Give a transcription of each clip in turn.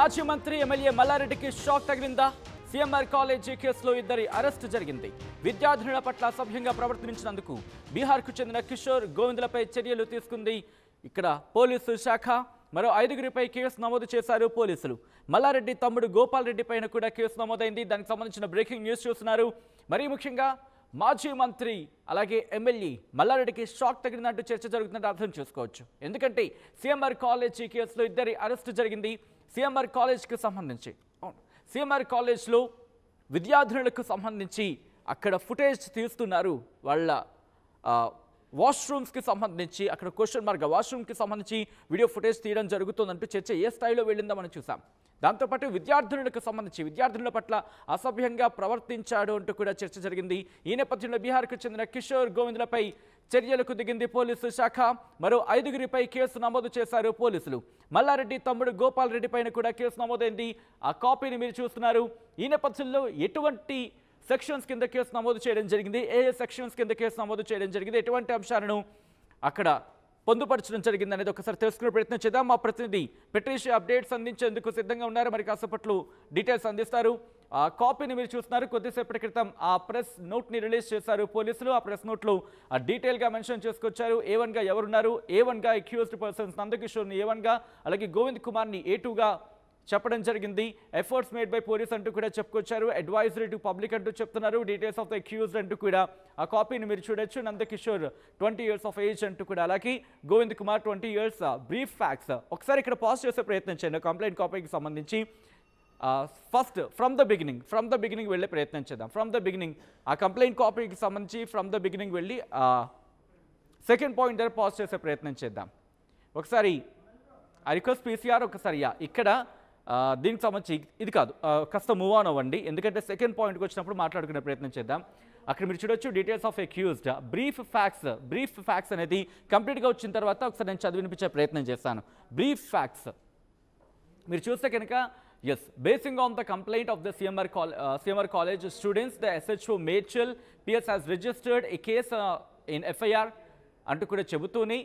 మాజీ మంత్రి MLA మల్లారెడ్డికి shock తగిలిందా? సీఎంఆర్ కాలేజీ కేసులో ఇద్దరి అరెస్టు జరిగింది. విద్యార్థినుల పట్ల అసభ్యంగా ప్రవర్తించినందుకు బీహార్కు చెందిన కిషోర్ గోవిందులపై చర్యలు తీసుకుంది ఇక్కడ పోలీసు శాఖ. మరో 5గురిపై కేసు నమోదు చేశారు పోలీసులు. మల్లారెడ్డి తమ్ముడు గోపాల్ రెడ్డి పైన కూడా కేసు నమోదైంది. దానికి సంబంధించిన బ్రేకింగ్ న్యూస్ చూస్తున్నారు. మరీ ముఖ్యంగా మాజీ మంత్రి అలాగే ఎమ్మెల్యే మల్లారెడ్డికి షాక్ తగిలినట్టు చర్చ జరుగుతున్నట్టు అర్థం చేసుకోవచ్చు. ఎందుకంటే సీఎంఆర్ కాలేజీ కేసులో ఇద్దరి అరెస్టు జరిగింది. సీఎంఆర్ కాలేజ్కి సంబంధించి సీఎంఆర్ కాలేజ్లో విద్యార్థినులకు సంబంధించి అక్కడ ఫుటేజ్ తీస్తున్నారు. వాళ్ళ వాష్రూమ్స్కి సంబంధించి అక్కడ క్వశ్చన్ మార్క్ వాష్రూమ్కి సంబంధించి వీడియో ఫుటేజ్ తీయడం జరుగుతుందంటూ చర్చ ఏ స్థాయిలో వెళ్ళిందో మనం చూసాం. దాంతోపాటు విద్యార్థినులకు సంబంధించి విద్యార్థినుల పట్ల అసభ్యంగా ప్రవర్తించాడు అంటూ కూడా చర్చ జరిగింది. ఈ నేపథ్యంలో బీహార్కు చెందిన కిషోర్ గోవిందులపై చర్యలకు దిగింది పోలీసు శాఖ. మరో 5గురిపై కేసు నమోదు చేశారు పోలీసులు. మల్లారెడ్డి తమ్ముడు గోపాల్ రెడ్డి పైన కూడా కేసు నమోదైంది. ఆ కాపీని మీరు చూస్తున్నారు. ఈ నేపథ్యంలో ఎటువంటి సెక్షన్స్ కింద కేసు నమోదు చేయడం జరిగింది, ఏ సెక్షన్స్ కింద కేసు నమోదు చేయడం జరిగింది, ఎటువంటి అంశాలను అక్కడ పొందుపరచడం జరిగింది అనేది ఒకసారి తెలుసుకునే ప్రయత్నం చేద్దాం. మా ప్రతినిధి పెట్రీషియా అప్డేట్స్ అందించేందుకు సిద్ధంగా ఉన్నారు. మరి కాసేపట్లో డీటెయిల్స్ అందిస్తారు. ఆ కాపీని మీరు చూస్తున్నారు. కొద్దిసేపటి క్రితం ఆ ప్రెస్ నోట్ని రిలీజ్ చేశారు పోలీసులు. ఆ ప్రెస్ నోట్లో డీటెయిల్గా మెన్షన్ చేసుకొచ్చారు. A1గా ఎవరున్నారు, A1గా అక్యూజ్డ్ పర్సన్స్ నందకిషోర్ని A1గా, అలాగే గోవింద్ కుమార్ని A2గా చెప్పడం జరిగింది. ఎఫర్ట్స్ మేడ్ బై పోలీస్ అంటూ కూడా చెప్పుకొచ్చారు. అడ్వైజరీ టు పబ్లిక్ అంటూ చెప్తున్నారు. డీటెయిల్స్ ఆఫ్ ద అక్యూజ్డ్ అంటూ కూడా ఆ కాపీని మీరు చూడొచ్చు. నందకిషోర్ 20 years ఆఫ్ ఏజ్ అంటూ కూడా, అలాగే Govind Kumar 20 years. Brief facts ఒకసారి ఇక్కడ పాజ్ చేసే ప్రయత్నం చేయండి. కంప్లైంట్ కాపీకి సంబంధించి ఫస్ట్ ఫ్రమ్ ద బిగినింగ్ వెళ్ళే ప్రయత్నం చేద్దాం. ఫ్రమ్ ద బిగినింగ్ ఆ కంప్లైంట్ కాపీకి సంబంధించి ఫ్రమ్ ద బిగినింగ్ వెళ్ళి సెకండ్ పాయింట్ దగ్గర పాజ్ చేసే ప్రయత్నం చేద్దాం. ఒకసారి ఆ రిక్వెస్ట్ PCR ఒకసారి ఇక్కడ దీనికి సంబంధించి ఇది కాదు, కాస్త మూవ్ ఆన్ అవ్వండి. ఎందుకంటే సెకండ్ పాయింట్కి వచ్చినప్పుడు మాట్లాడుకునే ప్రయత్నం చేద్దాం. అక్కడ మీరు చూడొచ్చు details of accused. Brief facts అనేది కంప్లీట్గా వచ్చిన తర్వాత ఒకసారి నేను చదివినిపించే ప్రయత్నం చేస్తాను. బ్రీఫ్ ఫ్యాక్ట్స్ మీరు చూస్తే కనుక yes, basing on the complaint of the CMR College students, the SHO Machel PS has registered a case in FIR అంటూ కూడా చెబుతూనే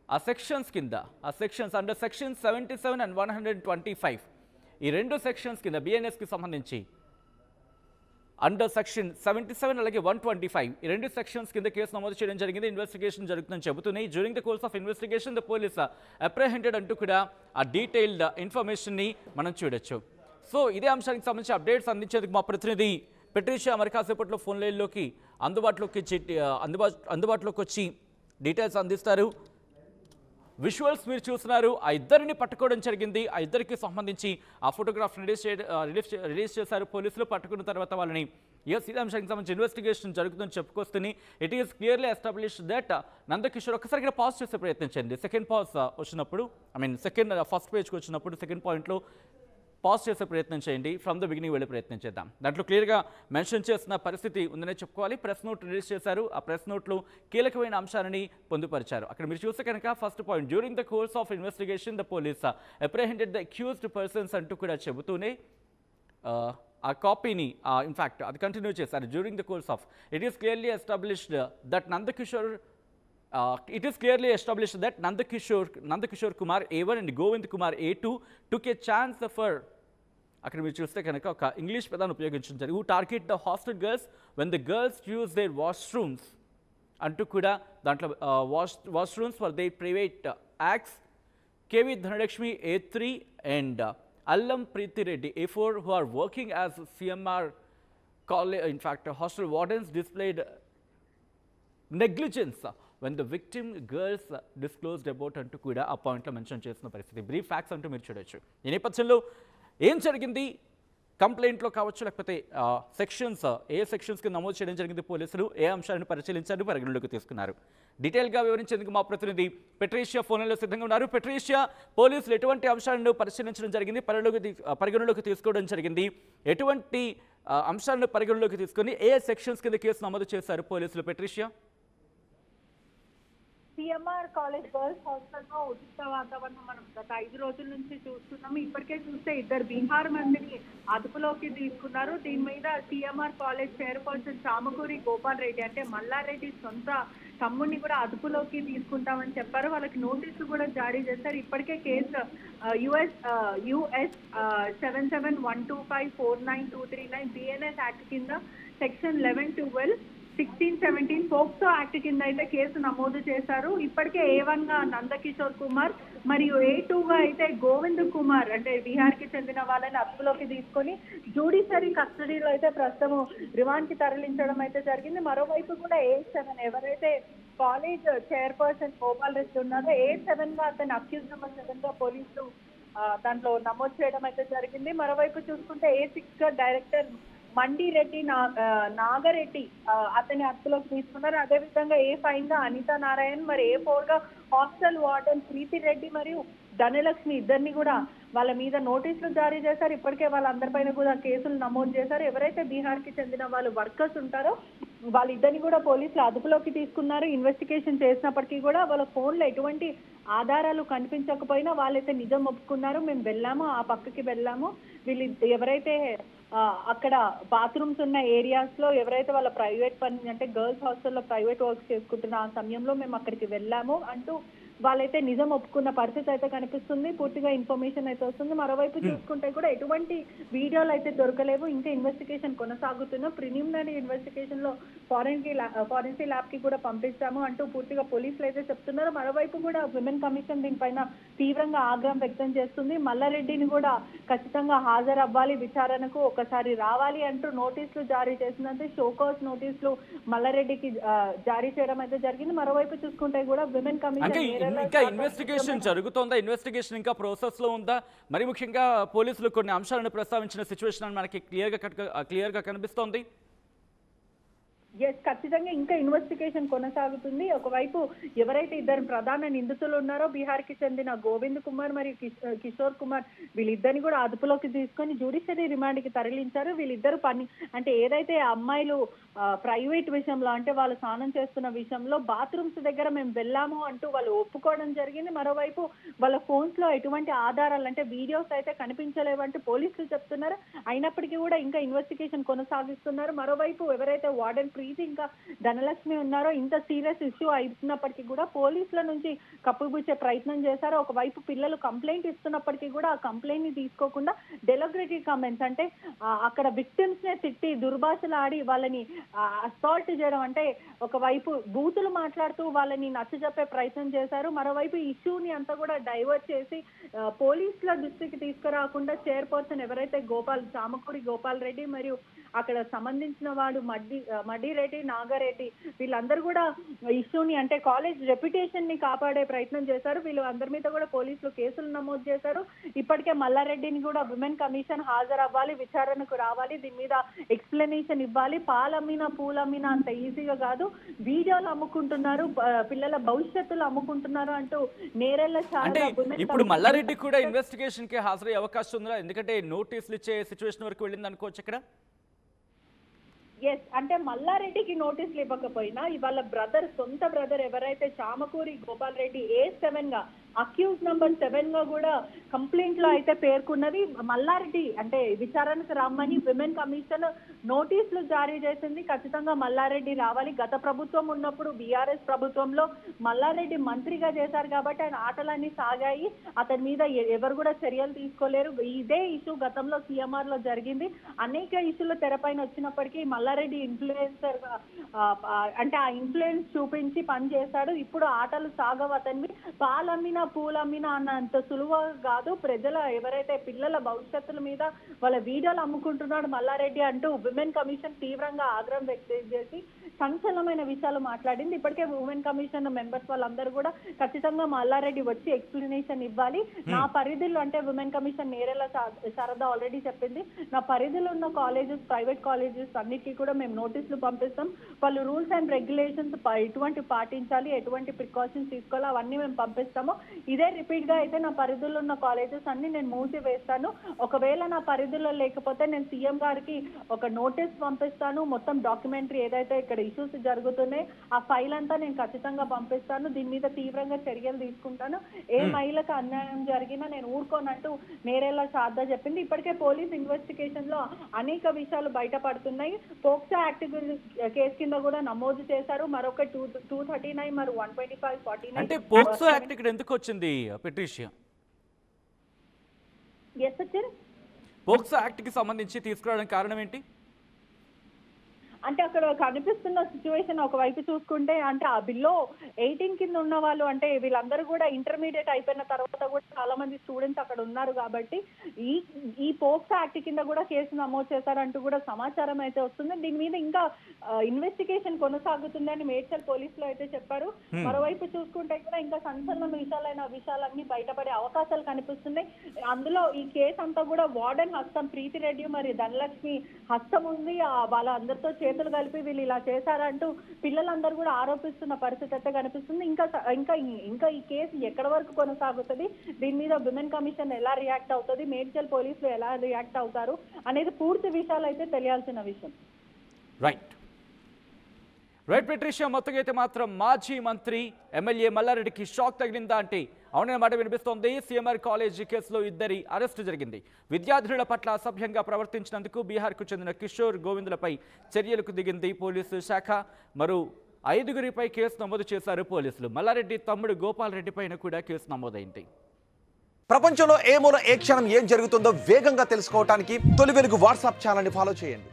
ఆ సెక్షన్స్ కింద అండర్ సెక్షన్ 77 and 125 ఈ రెండు సెక్షన్స్ కింద BNSకి సంబంధించి అండర్ సెక్షన్ 77 అలాగే 125 ఈ రెండు సెక్షన్స్ కింద కేసు నమోదు చేయడం జరిగింది. ఇన్వెస్టిగేషన్ జరుగుతుందని చెబుతున్నాయి. During the course of investigation the police apprehended అంటూ కూడా ఆ డీటెయిల్డ్ ఇన్ఫర్మేషన్ని మనం చూడొచ్చు. సో ఇదే అంశానికి సంబంధించి అప్డేట్స్ అందించేందుకు మా ప్రతినిధి పెట్రీషియా మరి కాసేపట్లో ఫోన్ లైన్లోకి అందుబాటులోకి వచ్చి డీటెయిల్స్ అందిస్తారు. విజువల్స్ మీరు చూస్తున్నారు. ఆ ఇద్దరిని పట్టుకోవడం జరిగింది. ఆ ఇద్దరికి సంబంధించి ఆ ఫోటోగ్రాఫ్ రిలీజ్ చేశారు పోలీసులు. పట్టుకున్న తర్వాత వాళ్ళని ఇదే అంశానికి సంబంధించి ఇన్వెస్టిగేషన్ జరుగుతుందని చెప్పుకొస్తుంది. It is clearly establish that Nandakishore ఒకసారి ఇక్కడ పాజ్ చేసే ప్రయత్నం చేయండి. సెకండ్ పాజ్ వచ్చినప్పుడు ఫస్ట్ పేజ్కి వచ్చినప్పుడు సెకండ్ పాయింట్లో పాజ్ చేసే ప్రయత్నం చేయండి. ఫ్రమ్ ద బిగినింగ్ వెళ్ళే ప్రయత్నం చేద్దాం. దాంట్లో క్లియర్గా మెన్షన్ చేసిన పరిస్థితి ఉందనే చెప్పుకోవాలి. ప్రెస్ నోట్ రిలీజ్ చేశారు. ఆ ప్రెస్ నోట్లో కీలకమైన అంశాలని పొందుపరిచారు. అక్కడ మీరు చూస్తే కనుక first point during the course of investigation the police apprehended the accused persons అంటూ కూడా చెబుతూనే ఆ కాపీని ఇన్ఫ్యాక్ట్ అది కంటిన్యూ చేశారు. During the course of it is clearly established that Nandakishore Kumar A1 and Govind Kumar A2 took a chance for అక్కడ మీరు చూస్తే కనుక ఒక ఇంగ్లీష్ పదాన్ని ఉపయోగించారు. Who target the hostel girls when the girls use their washrooms అంటూ కూడా దాంట్లో washrooms for their private acts. KV Dhanalakshmi A3 and Allam Preethi Reddy A4 who are working as CMR college, in fact hostel wardens displayed negligence when the victim girls disclosed about అంటూ కూడా ఆ పాయింట్లో mention చేసిన పరిస్థితి. Brief facts అంటూ మీరు చూడొచ్చు. ఈ నేపథ్యంలో ఏం జరిగింది కంప్లైంట్లో కావచ్చు, లేకపోతే ఏ సెక్షన్స్కి నమోదు చేయడం జరిగింది పోలీసులు, ఏ అంశాలను పరిశీలించారు, పరిగణలోకి తీసుకున్నారు. డీటెయిల్గా వివరించేందుకు మా ప్రతినిధి పెట్రీషియా ఫోన్లో సిద్ధంగా ఉన్నారు. పెట్రీషియా, పోలీసులు ఎటువంటి అంశాలను పరిశీలించడం జరిగింది, పరిగణలోకి తీసుకోవడం జరిగింది, ఎటువంటి అంశాలను పరిగణలోకి తీసుకొని ఏ సెక్షన్స్ కింద కేసు నమోదు చేశారు పోలీసులు? పెట్రీషియా. సిఎంఆర్ కాలేజ్ గర్ల్స్ హాస్టల్లో ఉచిత వాతావరణం మనం గత 5 రోజుల నుంచి చూస్తున్నాము. ఇప్పటికే చూస్తే 2 బీహార్ మందిని అదుపులోకి తీసుకున్నారు. దీని మీద CMR college chairperson Chamakuri Gopal Reddy అంటే మల్లారెడ్డి సొంత తమ్ముడిని కూడా అదుపులోకి తీసుకుంటామని చెప్పారు. వాళ్ళకి నోటీసులు కూడా జారీ చేశారు. ఇప్పటికే కేసు యుఎస్ 7712549239 బిఎన్ఎస్ యాక్ట్ కింద సెక్షన్ 1112 1617 పోక్సో యాక్ట్ కింద అయితే కేసు నమోదు చేశారు. ఇప్పటికే A1 గా నందకిషోర్ కుమార్ మరియు A2 గా అయితే గోవింద్ కుమార్ అంటే బీహార్ కి చెందిన వాళ్ళని అదుపులోకి తీసుకొని జ్యుడిషియరీ కస్టడీలో అయితే ప్రస్తుతం రిమాండ్ కి తరలించడం అయితే జరిగింది. మరోవైపు కూడా A7 ఎవరైతే కాలేజ్ చైర్పర్సన్ గోపాల్ రెడ్డి ఉన్నారో A7 గా అతను అక్యూజ్ నెంబర్ 7 గా పోలీసులు దాంట్లో నమోదు చేయడం అయితే జరిగింది. మరోవైపు చూసుకుంటే A6 గా డైరెక్టర్ మండిరెడ్డి నాగరెడ్డి అతని అదుపులోకి తీసుకున్నారు. అదేవిధంగా A5 గా అనితా నారాయణ్, మరి A4 గా హాస్టల్ వార్డెన్ ప్రీతి రెడ్డి మరియు ధనలక్ష్మి ఇద్దరిని కూడా వాళ్ళ మీద నోటీసులు జారీ చేశారు. ఇప్పటికే వాళ్ళందరిపైన కూడా కేసులు నమోదు చేశారు. ఎవరైతే బీహార్ కి చెందిన వాళ్ళు వర్కర్స్ ఉంటారో వాళ్ళిద్దరిని కూడా పోలీసులు అదుపులోకి తీసుకున్నారు. ఇన్వెస్టిగేషన్ చేసినప్పటికీ కూడా వాళ్ళ ఫోన్లో ఎటువంటి ఆధారాలు కనిపించకపోయినా వాళ్ళైతే నిజం ఒప్పుకున్నారు. మేము వెళ్ళాము, ఆ పక్కకి వెళ్ళాము, వీళ్ళు ఎవరైతే అక్కడ బాత్రూమ్స్ ఉన్న ఏరియాస్ లో ఎవరైతే వాళ్ళ ప్రైవేట్ పని అంటే గర్ల్స్ హాస్టల్లో ప్రైవేట్ వర్క్ చేసుకుంటున్న ఆ సమయంలో మేము అక్కడికి వెళ్ళాము అంటూ వాళ్ళైతే నిజం ఒప్పుకున్న పరిస్థితి అయితే కనిపిస్తుంది. పూర్తిగా ఇన్ఫర్మేషన్ అయితే వస్తుంది. మరోవైపు చూసుకుంటే కూడా ఎటువంటి వీడియోలు అయితే దొరకలేవు. ఇంకా ఇన్వెస్టిగేషన్ కొనసాగుతున్న ప్రిలిమినరీ ఇన్వెస్టిగేషన్ లో ఫారెన్సిక్ ల్యాబ్ కి కూడా పంపిస్తాము అంటూ పూర్తిగా పోలీసులు అయితే చెప్తున్నారు. మరోవైపు కూడా విమెన్ కమిషన్ దీనిపైన తీవ్రంగా ఆగ్రహం వ్యక్తం చేస్తుంది. మల్లారెడ్డిని కూడా ఖచ్చితంగా హాజరవ్వాలి, విచారణకు ఒకసారి రావాలి అంటూ నోటీసులు జారీ చేసిందంటే షోకాస్ నోటీసులు మల్లారెడ్డికి జారీ చేయడం అయితే జరిగింది. మరోవైపు చూసుకుంటే కూడా విమెన్ కమిషన్ ఇంకా ఇన్వెస్టిగేషన్ జరుగుతోందా? ఇన్వెస్టిగేషన్ ఇంకా ప్రాసెస్ లో ఉందా? మరి ముఖ్యంగా పోలీసులు కొన్ని అంశాలను ప్రస్తావించిన సిచ్యువేషన్ మనకి క్లియర్ గా కనిపిస్తోంది. ఎస్, ఖచ్చితంగా ఇంకా ఇన్వెస్టిగేషన్ కొనసాగుతుంది. ఒకవైపు ఎవరైతే ఇద్దరు ప్రధాన నిందితులు ఉన్నారో బీహార్ కి చెందిన గోవింద్ కుమార్ మరియు కిషోర్ కుమార్ వీళ్ళిద్దరిని కూడా అదుపులోకి తీసుకొని జ్యుడిషియరీ రిమాండ్ కి తరలించారు. వీళ్ళిద్దరు పని అంటే ఏదైతే అమ్మాయిలు ప్రైవేట్ విషయంలో అంటే వాళ్ళు స్నానం చేస్తున్న విషయంలో బాత్రూమ్స్ దగ్గర మేము వెళ్ళాము అంటూ వాళ్ళు ఒప్పుకోవడం జరిగింది. మరోవైపు వాళ్ళ ఫోన్స్ లో ఎటువంటి ఆధారాలు అంటే వీడియోస్ అయితే కనిపించలేవంటూ పోలీసులు చెప్తున్నారు. అయినప్పటికీ కూడా ఇంకా ఇన్వెస్టిగేషన్ కొనసాగిస్తున్నారు. మరోవైపు ఎవరైతే వార్డెన్ ఇంకా ధనలక్ష్మి ఉన్నారో ఇంత సీరియస్ ఇష్యూ అయినప్పటికీ కూడా పోలీసుల నుంచి కప్పుపుచ్చే ప్రయత్నం చేశారు. ఒకవైపు పిల్లలు కంప్లైంట్ ఇస్తున్నప్పటికీ కూడా ఆ కంప్లైంట్ ని తీసుకోకుండా డెలిబరేటివ్ కామెంట్స్ అంటే అక్కడ విక్టిమ్స్ నే తిట్టి దుర్భాషలు ఆడి వాళ్ళని అసాల్ట్ చేయడం అంటే ఒకవైపు బూతులు మాట్లాడుతూ వాళ్ళని నచ్చజెప్పే ప్రయత్నం చేశారు. మరోవైపు ఇష్యూని అంతా కూడా డైవర్ట్ చేసి పోలీసుల దృష్టికి తీసుకురాకుండా చైర్పర్సన్ ఎవరైతే చామకూరి గోపాల్ రెడ్డి మరియు అక్కడ సంబంధించిన వాడు మడ్డిరెడ్డి నాగారెడ్డి వీళ్ళందరూ కూడా ఇష్యూని అంటే కాలేజ్ రెప్యుటేషన్ ని కాపాడే ప్రయత్నం చేశారు. వీళ్ళు అందరి మీద కూడా పోలీసులు కేసులు నమోదు చేశారు. ఇప్పటికే మల్లారెడ్డిని కూడా విమెన్ కమిషన్ హాజరవ్వాలి, విచారణకు రావాలి, దీని మీద ఎక్స్ప్లెనేషన్ ఇవ్వాలి. పాలమ్మినా పూలమ్మినా అంత ఈజీగా కాదు, వీడియోలు అమ్ముకుంటున్నారు, పిల్లల భవిష్యత్తులు అమ్ముకుంటున్నారు అంటూ నేరెళ్ల ఇప్పుడు మల్లారెడ్డి కూడా ఇన్వెస్టిగేషన్ కి హాజరయ్యే అవకాశం ఉందా? ఎందుకంటే నోటీసులు ఇచ్చే సిచ్యువేషన్ వరకు వెళ్ళింది అనుకోవచ్చు ఇక్కడ. ఎస్, అంటే మల్లారెడ్డికి నోటీసులు ఇవ్వకపోయినా ఇవాళ సొంత బ్రదర్ ఎవరైతే చామకూరి గోపాల్ రెడ్డి A7 గా అక్యూజ్ నంబర్ 7 గా కూడా కంప్లైంట్ లో అయితే పేర్కొన్నది. మల్లారెడ్డి అంటే విచారణకు రమ్మని విమెన్ కమిషన్ నోటీసులు జారీ చేసింది. ఖచ్చితంగా మల్లారెడ్డి రావాలి. గత ప్రభుత్వం ఉన్నప్పుడు బీఆర్ఎస్ ప్రభుత్వంలో మల్లారెడ్డి మంత్రిగా చేశారు కాబట్టి ఆయన ఆటలన్నీ సాగాయి. అతని మీద ఎవరు కూడా చర్యలు తీసుకోలేరు. ఇదే ఇష్యూ గతంలో CMR లో జరిగింది. అనేక ఇష్యూలు తెరపైన వచ్చినప్పటికీ మల్లారెడ్డి ఇన్ఫ్లుయెన్సర్ అంటే ఆ ఇన్ఫ్లుయెన్స్ చూపించి పని చేశాడు. ఇప్పుడు ఆటలు సాగవు అతనివి. పాలమ్మినా పూలమ్మినా అన్నంత సులువు కాదు. ప్రజల ఎవరైతే పిల్లల భవిష్యత్తుల మీద వాళ్ళ వీడియోలు అమ్ముకుంటున్నాడు మల్లారెడ్డి అంటూ విమెన్ కమిషన్ తీవ్రంగా ఆగ్రహం వ్యక్తం చేసి సంచలనమైన విషయాలు మాట్లాడింది. ఇప్పటికే ఉమెన్ కమిషన్ మెంబర్స్ వాళ్ళందరూ కూడా ఖచ్చితంగా మల్లారెడ్డి వచ్చి ఎక్స్ప్లెనేషన్ ఇవ్వాలి. నా పరిధిలో అంటే women commission Nerella Sharada already చెప్పింది, నా పరిధిలో ఉన్న కాలేజెస్ ప్రైవేట్ కాలేజెస్ అన్నిటికీ కూడా మేము నోటీసులు పంపిస్తాం. వాళ్ళు రూల్స్ అండ్ రెగ్యులేషన్స్ ఎటువంటి పాటించాలి, ఎటువంటి ప్రికాషన్స్ తీసుకోవాలి అవన్నీ మేము పంపిస్తాము. ఇదే రిపీట్ గా అయితే నా పరిధిలో ఉన్న కాలేజెస్ అన్ని నేను మూసివేస్తాను. ఒకవేళ నా పరిధిలో లేకపోతే నేను CM గారికి ఒక నోటీస్ పంపిస్తాను. మొత్తం డాక్యుమెంటరీ ఏదైతే ఇక్కడ ఇష్యూస్ జరుగుతున్నాయి. ఆ ఫైల్ అంతా నేను ఖచ్చితంగా పంపిస్తాను. దీని మీద తీవ్రంగా చర్యలు తీసుకుంటాను. ఏ మహిళకు అన్యాయం జరిగినా నేను ఊరుకోనంటూ నేరేళ్ల శారద చెప్పింది. ఇప్పటికే పోలీస్ ఇన్వెస్టిగేషన్ లో అనేక విషయాలు బయటపడుతున్నాయి. పోక్సో యాక్ట్ కేసు కింద కూడా నమోదు చేశారు. మరొక 239 మరి 125 49 అంటే పోక్సో యాక్ట్ ఇక్కడ ఎందుకు వచ్చింది Patricia? Yes Sachin, POCSO act కి సంబంధించి తీసుకురావడానికి కారణం ఏంటి? అంటే అక్కడ కనిపిస్తున్న సిచ్యువేషన్ ఒకవైపు చూసుకుంటే అంటే ఆ బిల్లో 18 కింద ఉన్న వాళ్ళు అంటే వీళ్ళందరూ కూడా ఇంటర్మీడియట్ అయిపోయిన తర్వాత కూడా చాలా మంది స్టూడెంట్స్ అక్కడ ఉన్నారు కాబట్టి ఈ పోక్సో యాక్ట్ కింద కూడా కేసు నమోదు చేశారంటూ కూడా సమాచారం అయితే వస్తుంది. దీని మీద ఇంకా ఇన్వెస్టిగేషన్ కొనసాగుతుందని మేడ్చల్ పోలీసులు అయితే చెప్పారు. మరోవైపు చూసుకుంటే కూడా ఇంకా సంచలన విషయాలన్నీ బయటపడే అవకాశాలు కనిపిస్తున్నాయి. అందులో ఈ కేసు అంతా కూడా వార్డెన్ హస్తం, ప్రీతి రెడ్డి మరియు ధనలక్ష్మి హస్తం ఉంది. వాళ్ళందరితో చేతులు కలిపి వీళ్ళు ఇలా చేశారంటూ పిల్లలందరూ కూడా ఆరోపిస్తున్న పరిస్థితి అయితే కనిపిస్తుంది. ఇంకా ఈ కేసు ఎక్కడి వరకు కొనసాగుతుంది, దీని మీద విమెన్ కమిషన్ ఎలా రియాక్ట్ అవుతుంది, మేడ్చల్ పోలీసులు ఎలా రియాక్ట్ అవుతారు అనేది పూర్తి విషయాలు అయితే తెలియాల్సిన విషయం. రైట్ పెట్రిషియా, మొత్తంగా అయితే మాత్రం మాజీ మంత్రి ఎమ్మెల్యే మల్లారెడ్డికి షాక్ తగిలిందా అంటే అవుననే మాట వినిపిస్తోంది. సిఎంఆర్ కాలేజీ కేసులో 2 అరెస్టు జరిగింది. విద్యార్థుల పట్ల అసభ్యంగా ప్రవర్తించినందుకు బీహార్కు చెందిన కిషోర్ గోవిందులపై చర్యలకు దిగింది పోలీసు శాఖ. మరో 5గురిపై కేసు నమోదు చేశారు పోలీసులు. మల్లారెడ్డి తమ్ముడు గోపాల్ రెడ్డి పైన కూడా కేసు నమోదైంది. ప్రపంచంలో ఏ మూల ఏ క్షణం ఏం జరుగుతుందో వేగంగా తెలుసుకోవడానికి తొలి వెలుగు వాట్సాప్ ఛానల్ని ఫాలో చేయండి.